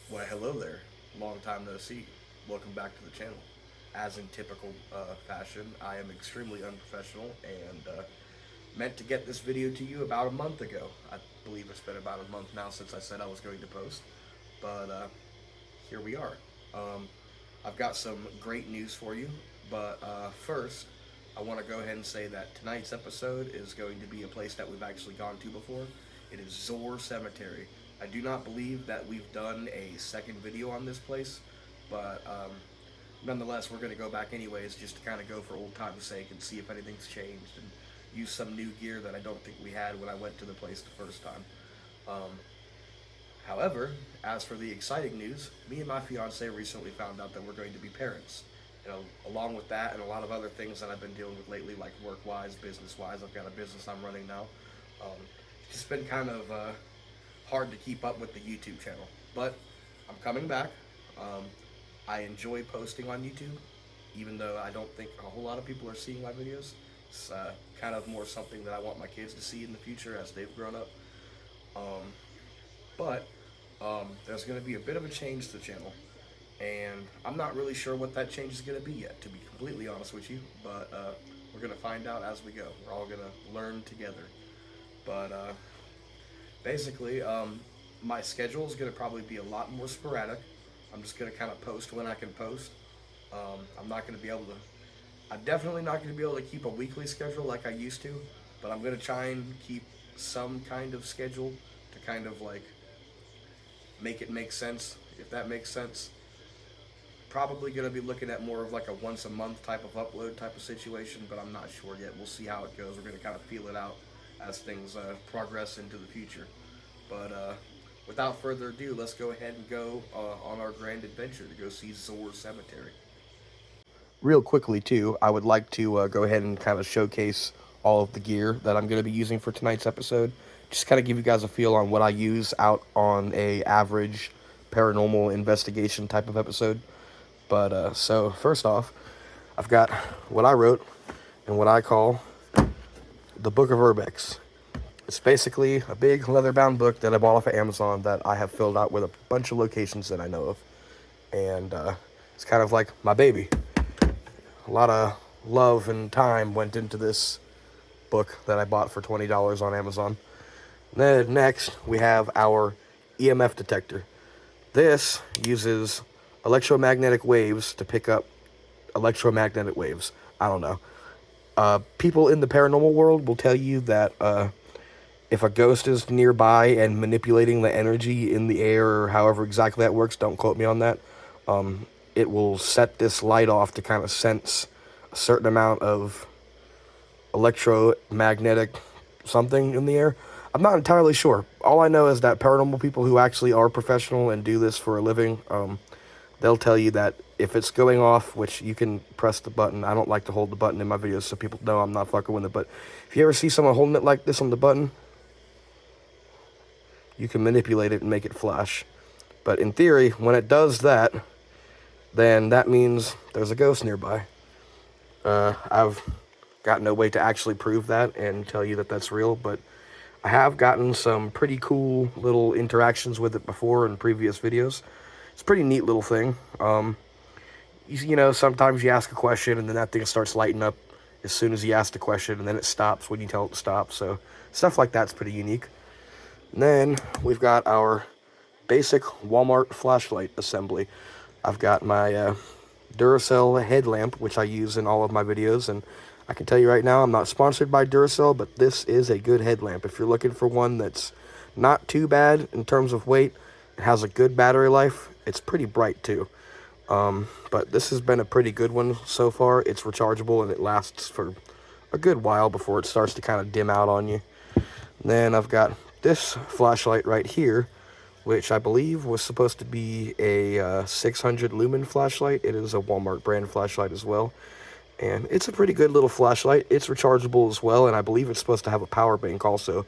Why, hello there. Long time no see. Welcome back to the channel. As in typical fashion, I am extremely unprofessional and meant to get this video to you about a month ago. I believe it's been about a month now since I said I was going to post, but here we are. Um, I've got some great news for you, but first, I want to go ahead and say that tonight's episode is going to be a place that we've actually gone to before. It is Zor Cemetery. I do not believe that we've done a second video on this place, but nonetheless, we're going to go back anyways just to kind of go for old time's sake and see if anything's changed and use some new gear that I don't think we had when I went to the place the first time. Um, However, as for the exciting news, me and my fiance recently found out that we're going to be parents. You know, along with that and a lot of other things that I've been dealing with lately, like work-wise, business-wise. I've got a business I'm running now. Um, it's just been kind of hard to keep up with the YouTube channel, but I'm coming back. Um, I enjoy posting on YouTube, even though I don't think a whole lot of people are seeing my videos. It's kind of more something that I want my kids to see in the future as they've grown up. Um, but there's going to be a bit of a change to the channel, and I'm not really sure what that change is going to be yet, to be completely honest with you. But we're going to find out as we go. We're all going to learn together. But basically, my schedule is going to probably be a lot more sporadic. I'm just going to kind of post when I can post. I'm not going to be able to. I'm definitely not going to be able to keep a weekly schedule like I used to, but I'm going to try and keep some kind of schedule to kind of like make it make sense, if that makes sense. Probably going to be looking at more of like a once a month type of upload type of situation, but I'm not sure yet. We'll see how it goes. We're going to kind of feel it out as things progress into the future. But without further ado, let's go ahead and go on our grand adventure to go see Zor Cemetery. Real quickly, too, I would like to go ahead and kind of showcase all of the gear that I'm going to be using for tonight's episode. Just kind of give you guys a feel on what I use out on a average paranormal investigation type of episode. But so first off, I've got what I wrote and what I call the Book of Urbex. It's basically a big leather-bound book that I bought off of Amazon that I have filled out with a bunch of locations that I know of, and it's kind of like my baby. A lot of love and time went into this book that I bought for $20 on Amazon. Then next, we have our EMF detector. This uses electromagnetic waves to pick up electromagnetic waves. I don't know. People in the paranormal world will tell you that if a ghost is nearby and manipulating the energy in the air, or however exactly that works, don't quote me on that, it will set this light off to kind of sense a certain amount of electromagnetic something in the air. I'm not entirely sure. All I know is that paranormal people who actually are professional and do this for a living, they'll tell you that if it's going off, which you can press the button. I don't like to hold the button in my videos so people know I'm not fucking with it. But if you ever see someone holding it like this on the button, you can manipulate it and make it flash. But in theory, when it does that, then that means there's a ghost nearby. I've got no way to actually prove that and tell you that that's real, but I have gotten some pretty cool little interactions with it before in previous videos. It's a pretty neat little thing. You know, sometimes you ask a question and then that thing starts lighting up as soon as you ask the question, and then it stops when you tell it to stop. So stuff like that's pretty unique. And then we've got our basic Walmart flashlight assembly. I've got my Duracell headlamp, which I use in all of my videos, and I can tell you right now, I'm not sponsored by Duracell, but this is a good headlamp. If you're looking for one that's not too bad in terms of weight, it has a good battery life, it's pretty bright too. But this has been a pretty good one so far. It's rechargeable and it lasts for a good while before it starts to kind of dim out on you. And then I've got this flashlight right here, which I believe was supposed to be a 600 lumen flashlight. It is a Walmart brand flashlight as well. And it's a pretty good little flashlight. It's rechargeable as well, and I believe it's supposed to have a power bank also.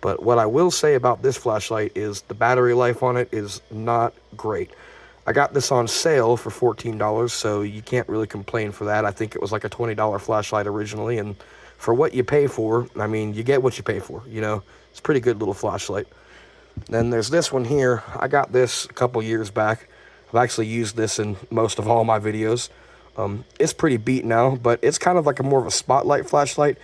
But what I will say about this flashlight is the battery life on it is not great. I got this on sale for $14, so you can't really complain for that. I think it was like a $20 flashlight originally, and for what you pay for, I mean, you get what you pay for, you know. It's a pretty good little flashlight. Then there's this one here. I got this a couple years back. I've actually used this in most of all my videos. It's pretty beat now, but it's kind of like a more of a spotlight flashlight.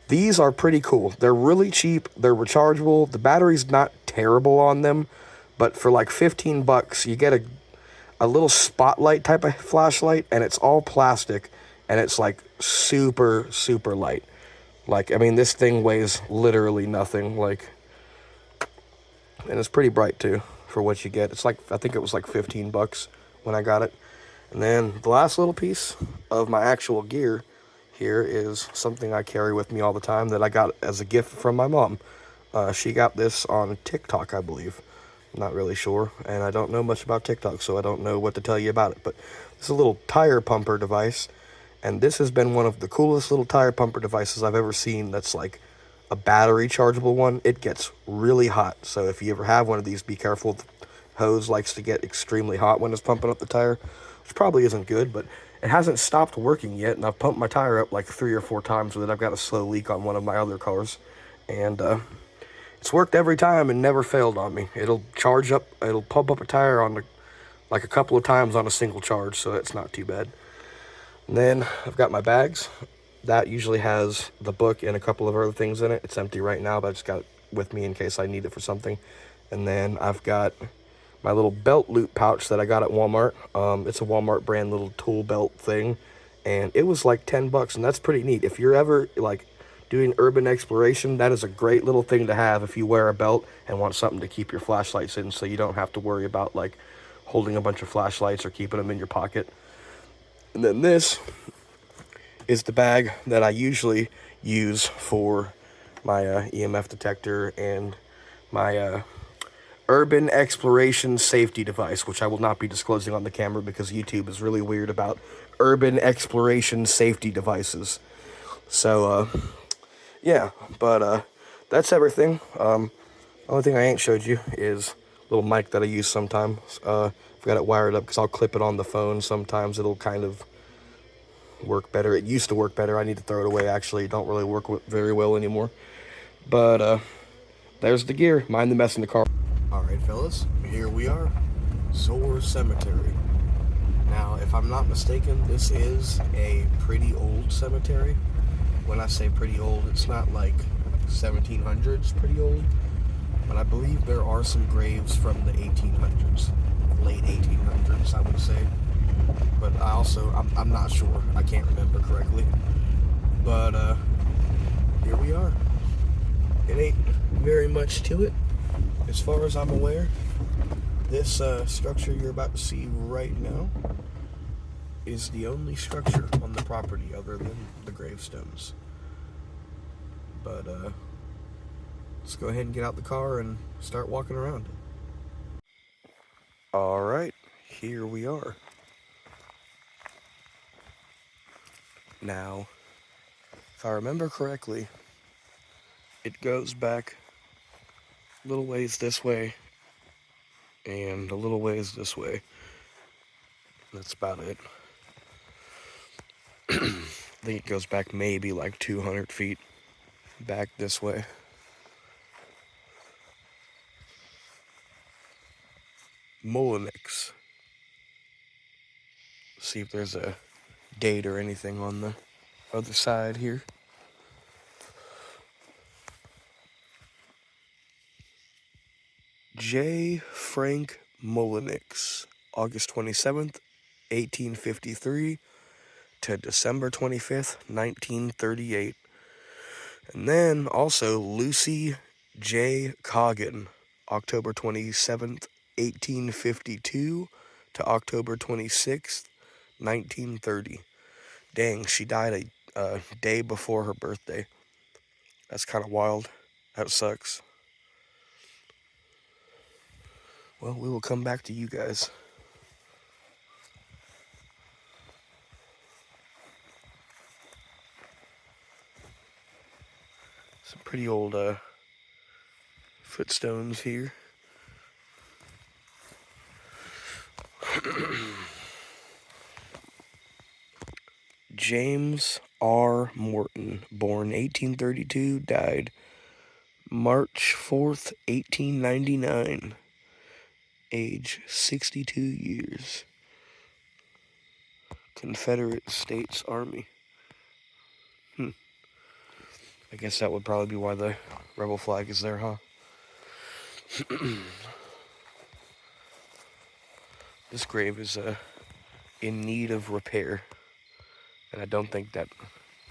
These are pretty cool. They're really cheap. They're rechargeable. The battery's not terrible on them, but for like 15 bucks, you get a little spotlight type of flashlight, and it's all plastic, and it's like super, super light. Like, I mean, this thing weighs literally nothing. Like, and it's pretty bright too for what you get. It's like, I think it was like 15 bucks when I got it. And then the last little piece of my actual gear here is something I carry with me all the time that I got as a gift from my mom. She got this on TikTok, I believe. I'm not really sure, and I don't know much about TikTok, so I don't know what to tell you about it. But it's a little tire pumper device, and this has been one of the coolest little tire pumper devices I've ever seen. That's like a battery chargeable one. It gets really hot, so if you ever have one of these, be careful. The hose likes to get extremely hot when it's pumping up the tire, which probably isn't good, but it hasn't stopped working yet, and I've pumped my tire up like 3 or 4 times with it. I've got a slow leak on one of my other cars, and it's worked every time and never failed on me. It'll charge up, it'll pump up a tire on like a couple of times on a single charge, so it's not too bad. And then I've got my bags. That usually has the book and a couple of other things in it. It's empty right now, but I just got it with me in case I need it for something. And then I've got my little belt loop pouch that I got at Walmart. It's a Walmart brand little tool belt thing, and it was like 10 bucks, and that's pretty neat. If you're ever like doing urban exploration, that is a great little thing to have if you wear a belt and want something to keep your flashlights in, so you don't have to worry about like holding a bunch of flashlights or keeping them in your pocket. And then this is the bag that I usually use for my EMF detector and my urban exploration safety device, which I will not be disclosing on the camera because YouTube is really weird about urban exploration safety devices. So, yeah, but that's everything. The only thing I ain't showed you is a little mic that I use sometimes. I've got it wired up because I'll clip it on the phone. Sometimes it'll kind of work better. It used to work better. I need to throw it away, actually. It don't really work very well anymore. But there's the gear. Mind the mess in the car. All right, fellas, here we are. Zor Cemetery. Now, if I'm not mistaken, this is a pretty old cemetery. When I say pretty old, it's not like 1700s pretty old, but I believe there are some graves from the 1800s, late 1800s, I would say. But I'm not sure. I can't remember correctly. But here we are. It ain't very much to it, as far as I'm aware. This structure you're about to see right now is the only structure on the property other than the gravestones. But let's go ahead and get out the car and start walking around. All right, here we are. Now, if I remember correctly, it goes back a little ways this way and a little ways this way. That's about it. I think it goes back maybe like 200 feet back this way. Mullinix. See if there's a date or anything on the other side here. J. Frank Mullinix, August 27th, 1853 to December 25th, 1938. And then also Lucy J. Coggin, October 27th, 1852 to October 26th, 1930. Dang, she died a day before her birthday. That's kind of wild. That sucks. Well, we will come back to you guys. Some pretty old footstones here. James R. Morton, born 1832, died March 4th, 1899. Age 62 years. Confederate States Army. I guess that would probably be why the rebel flag is there, huh? This grave is in need of repair, and I don't think that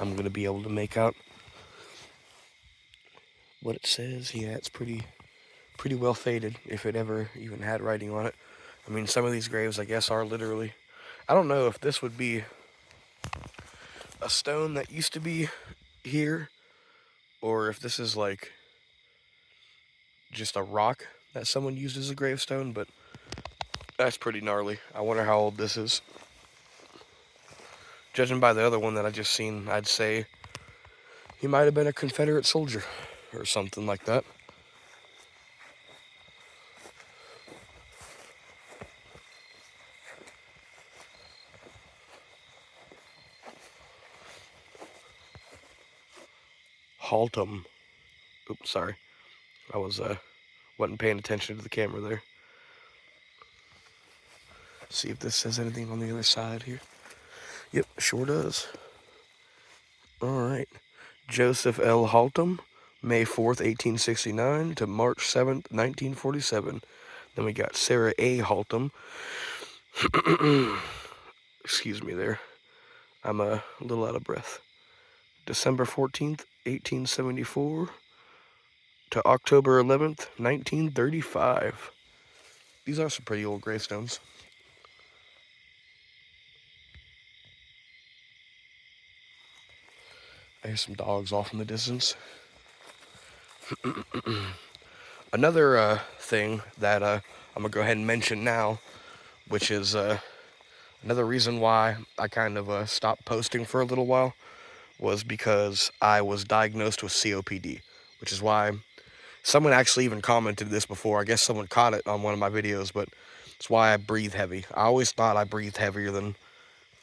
I'm going to be able to make out what it says. Yeah, it's pretty well faded, if it ever even had writing on it. I mean, some of these graves, I guess, are literally... I don't know if this would be a stone that used to be here, or if this is like just a rock that someone used as a gravestone, but that's pretty gnarly. I wonder how old this is. Judging by the other one that I just seen, I'd say he might have been a Confederate soldier or something like that. Haltom. Oops, sorry. I wasn't paying attention to the camera there. See if this says anything on the other side here. Yep, sure does. Alright. Joseph L. Haltom, May 4th, 1869 to March 7th, 1947. Then we got Sarah A. Haltom. Excuse me there. I'm a little out of breath. December 14th, 1874 to October 11th, 1935. These are some pretty old gravestones. I hear some dogs off in the distance. Another thing that I'm going to go ahead and mention now, which is another reason why I kind of stopped posting for a little while, was because I was diagnosed with COPD, which is why someone actually even commented this before. I guess someone caught it on one of my videos, but it's why I breathe heavy. I always thought I breathed heavier than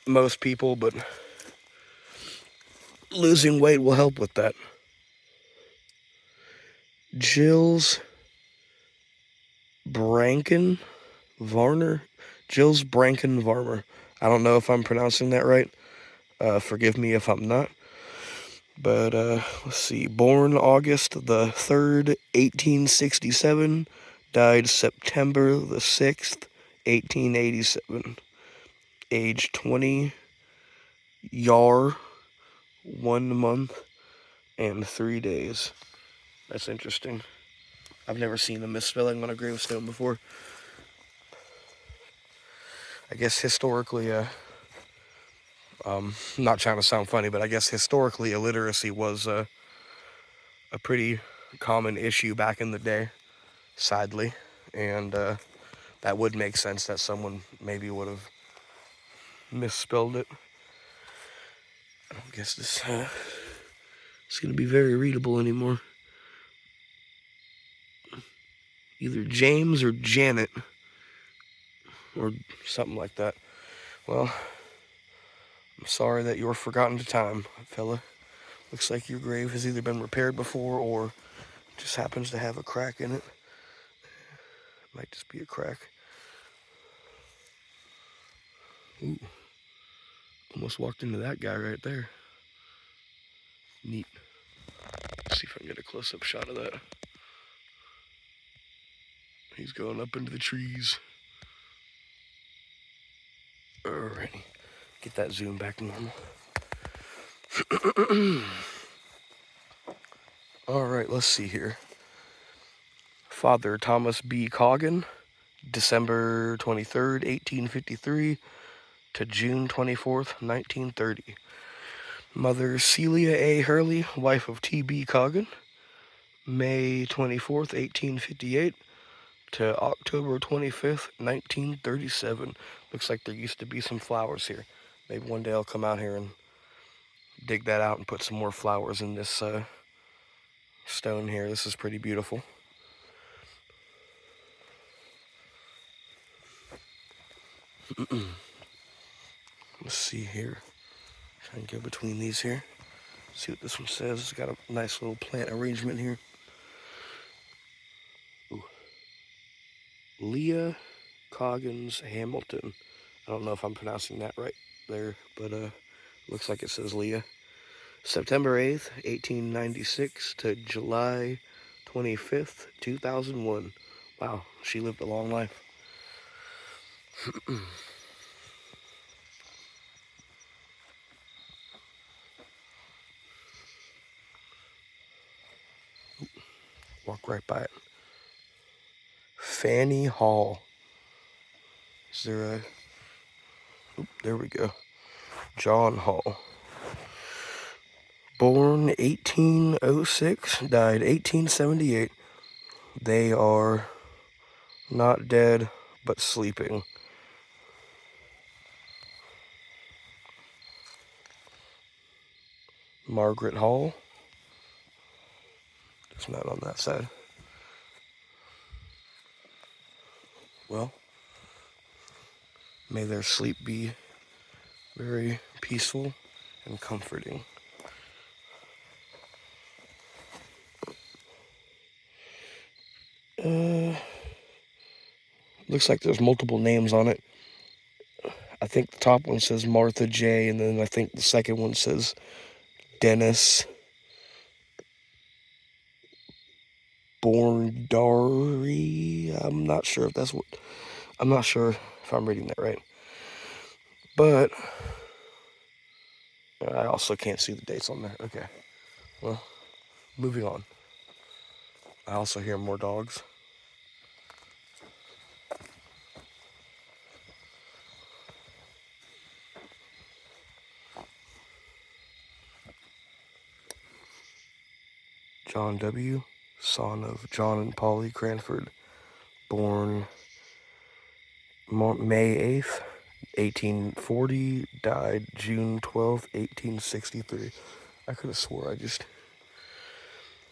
most people, but losing weight will help with that. Jill's Branken Varner? Jill's Branken Varner. I don't know if I'm pronouncing that right. Forgive me if I'm not. But let's see. Born August the 3rd, 1867. Died September the 6th, 1887. Age 20. Yar. 1 month and 3 days. That's interesting. I've never seen a misspelling on a gravestone before. I guess historically, not trying to sound funny, but I guess historically illiteracy was a pretty common issue back in the day, sadly. And that would make sense that someone maybe would have misspelled it. I don't guess this it's going to be very readable anymore. Either James or Janet, or something like that. Well, I'm sorry that you were forgotten to time, fella. Looks like your grave has either been repaired before or just happens to have a crack in it. Might just be a crack. Ooh. Almost walked into that guy right there. Neat. Let's see if I can get a close-up shot of that. He's going up into the trees. Alrighty. Get that zoom back to normal. Alright, let's see here. Father Thomas B. Coggin, December 23rd, 1853 to June 24th, 1930. Mother Celia A. Hurley, wife of T.B. Coggin, May 24th, 1858 to October 25th, 1937. Looks like there used to be some flowers here. Maybe one day I'll come out here and dig that out and put some more flowers in this stone here. This is pretty beautiful. Let's see here. Try and go between these here. See what this one says. It's got a nice little plant arrangement here. Leah Coggins Hamilton. I don't know if I'm pronouncing that right there, but looks like it says Leah. September 8th, 1896 to July 25th, 2001. Wow, she lived a long life. Walk right by it. Fannie Hall. Is there a... Oop, there we go. John Hall. Born 1806, died 1878. They are not dead, but sleeping. Margaret Hall. There's none on that side. Well, may their sleep be very peaceful and comforting. Looks like there's multiple names on it. I think the top one says Martha J, and then I think the second one says Dennis Borndari. I'm not sure if I'm reading that right. But I also can't see the dates on there. Okay. Well, moving on. I also hear more dogs. John W., son of John and Polly Cranford, born May 8th, 1840, died June 12th, 1863. I could have swore I just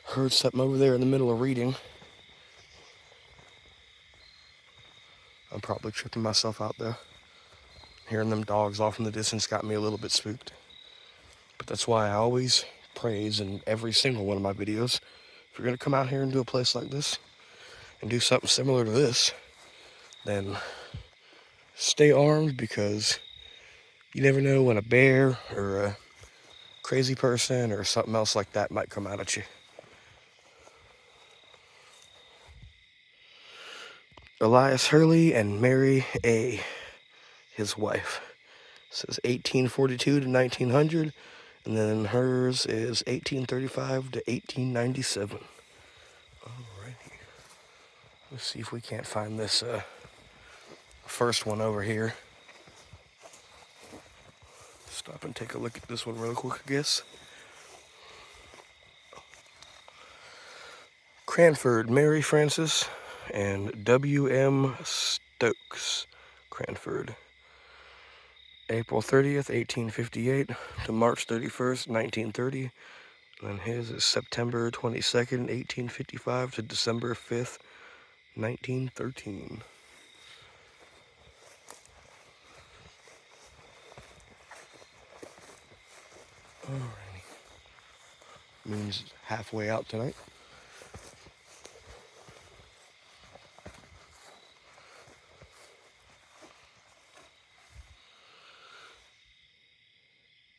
heard something over there in the middle of reading. I'm probably tripping myself out though. Hearing them dogs off in the distance got me a little bit spooked. But that's why I always praise in every single one of my videos. If you're going to come out here and do a place like this and do something similar to this, then stay armed, because you never know when a bear or a crazy person or something else like that might come out at you. Elias Hurley and Mary A., his wife. It says 1842 to 1900, and then hers is 1835 to 1897. Alrighty. Let's see if we can't find this first one over here. Stop and take a look at this one real quick, I guess. Cranford, Mary Frances, and W.M. Stokes Cranford. April 30th, 1858 to March 31st, 1930. And his is September 22nd, 1855 to December 5th, 1913. Alrighty. Moon's halfway out tonight.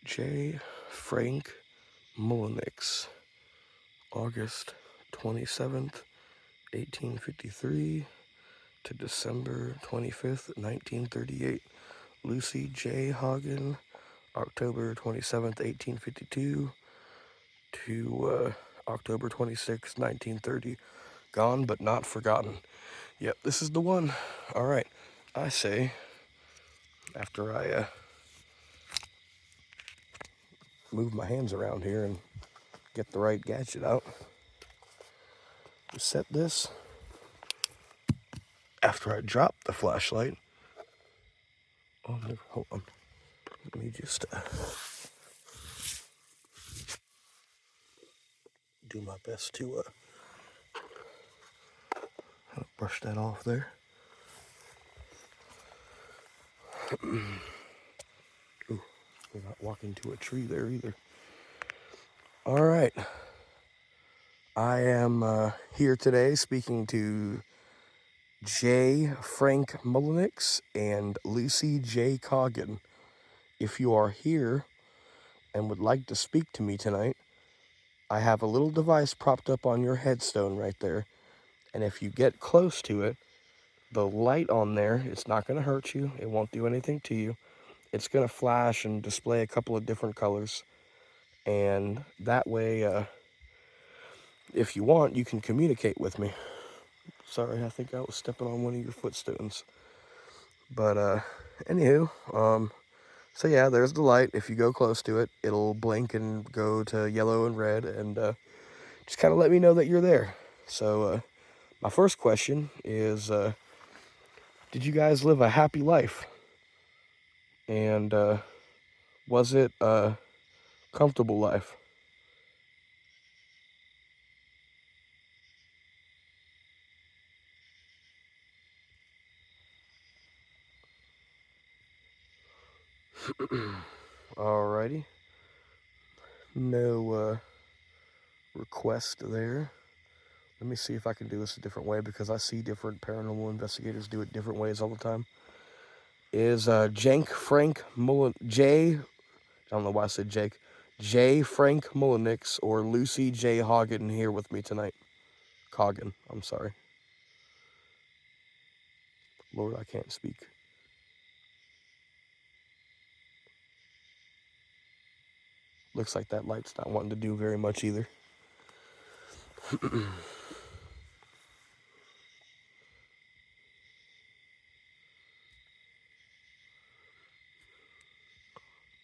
J. Frank Mullenix, August 27th, 1853 to December 25th, 1938. Lucy J. Hagen, October 27th, 1852 to October 26th, 1930. Gone but not forgotten. Yep, this is the one. All right. I say, after I move my hands around here and get the right gadget out, set this after I drop the flashlight. Oh, no, hold on. Let me just do my best to brush that off there. Ooh, we're not walking to a tree there either. All right. I am here today speaking to J. Frank Mullenix and Lucy J. Coggin. If you are here and would like to speak to me tonight, I have a little device propped up on your headstone right there, and if you get close to it, the light on there, it's not going to hurt you, it won't do anything to you. It's going to flash and display a couple of different colors, and that way, if you want, you can communicate with me. Sorry, I think I was stepping on one of your footstones. But, anywho, so yeah, there's the light. If you go close to it, it'll blink and go to yellow and red, and just kind of let me know that you're there. So, my first question is, did you guys live a happy life? And was it a comfortable life? Alrighty. No request there. Let me see if I can do this a different way, because I see different paranormal investigators do it different ways all the time. Is Jank Frank Mullen J? I don't know why I said Jake. J. Frank Mullenix or Lucy J. Hoggin here with me tonight? Coggin, I'm sorry. Lord, I can't speak. Looks like that light's not wanting to do very much either.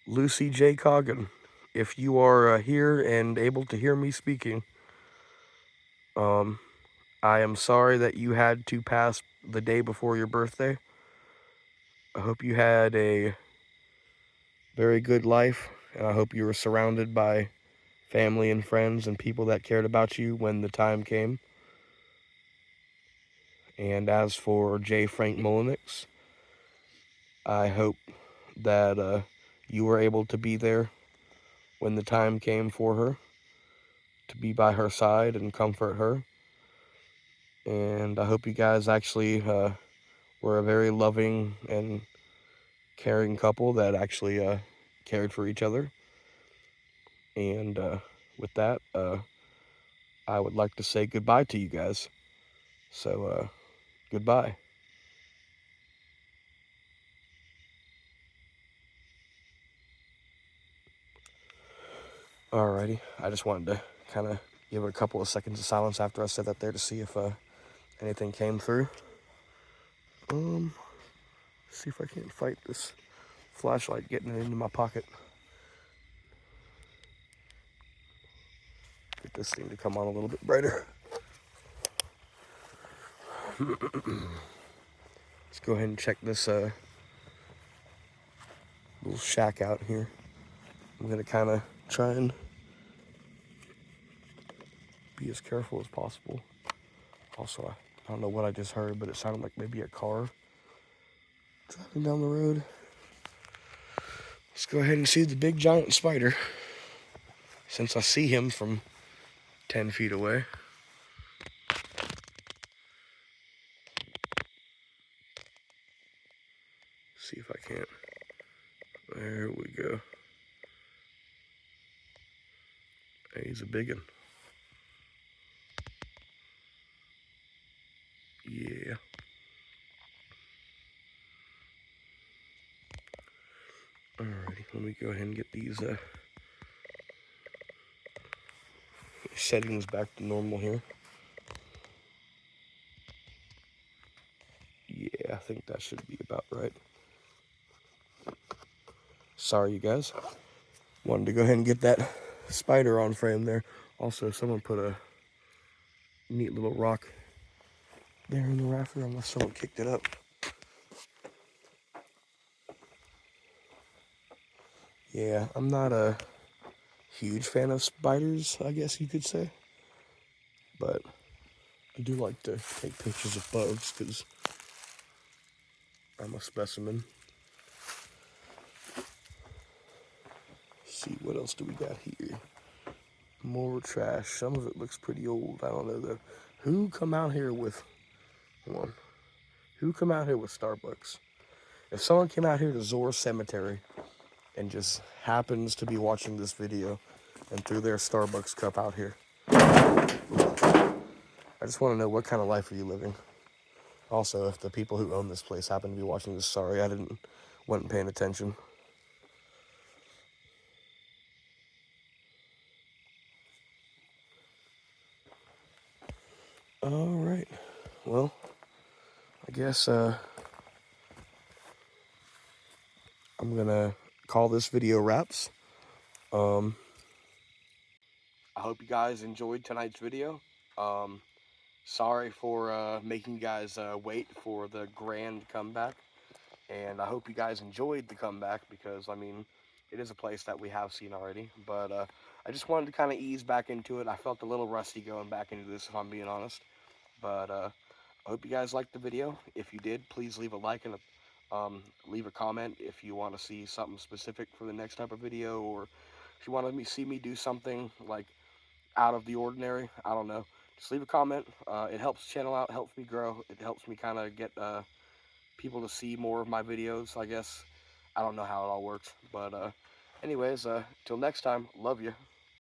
Lucy J. Coggin, if you are here and able to hear me speaking, I am sorry that you had to pass the day before your birthday. I hope you had a very good life, and I hope you were surrounded by family and friends and people that cared about you when the time came. And as for J. Frank Mullenix, I hope that you were able to be there when the time came for her, to be by her side and comfort her. And I hope you guys actually were a very loving and caring couple that actually cared for each other. And with that, I would like to say goodbye to you guys. So, goodbye. Alrighty, I just wanted to kind of give it a couple of seconds of silence after I said that there to see if anything came through. See if I can't fight this flashlight getting it into my pocket. Get this thing to come on a little bit brighter. Let's go ahead and check this little shack out here. I'm gonna kind of try and be as careful as possible. Also, I don't know what I just heard, but it sounded like maybe a car driving down the road. Let's go ahead and see the big giant spider, since I see him from 10 feet away. See if I can't. There we go. Hey, he's a big one. Yeah. Alrighty, let me go ahead and get these settings back to normal here. Yeah, I think that should be about right. Sorry, you guys. Wanted to go ahead and get that spider on frame there. Also, someone put a neat little rock there in the rafter, unless someone kicked it up. Yeah, I'm not a huge fan of spiders, I guess you could say. But I do like to take pictures of bugs, because I'm a specimen. Let's see, what else do we got here? More trash. Some of it looks pretty old. I don't know though. Who come out here with one? Who come out here with Starbucks? If someone came out here to Zor Cemetery and just happens to be watching this video and threw their Starbucks cup out here, I just want to know, what kind of life are you living? Also, if the people who own this place happen to be watching this, sorry, I wasn't paying attention. All right. Well, I guess I'm gonna call this video wraps. I hope you guys enjoyed tonight's video. Sorry for making you guys wait for the grand comeback. And I hope you guys enjoyed the comeback, because, I mean, it is a place that we have seen already. But I just wanted to kind of ease back into it. I felt a little rusty going back into this, if I'm being honest. But I hope you guys liked the video. If you did, please leave a like and leave a comment if you want to see something specific for the next type of video, or if you want to see me do something like out of the ordinary. I don't know. Just leave a comment. It helps the channel out, helps me grow. It helps me kind of get people to see more of my videos, I guess. I don't know how it all works. But anyways, till next time, love you.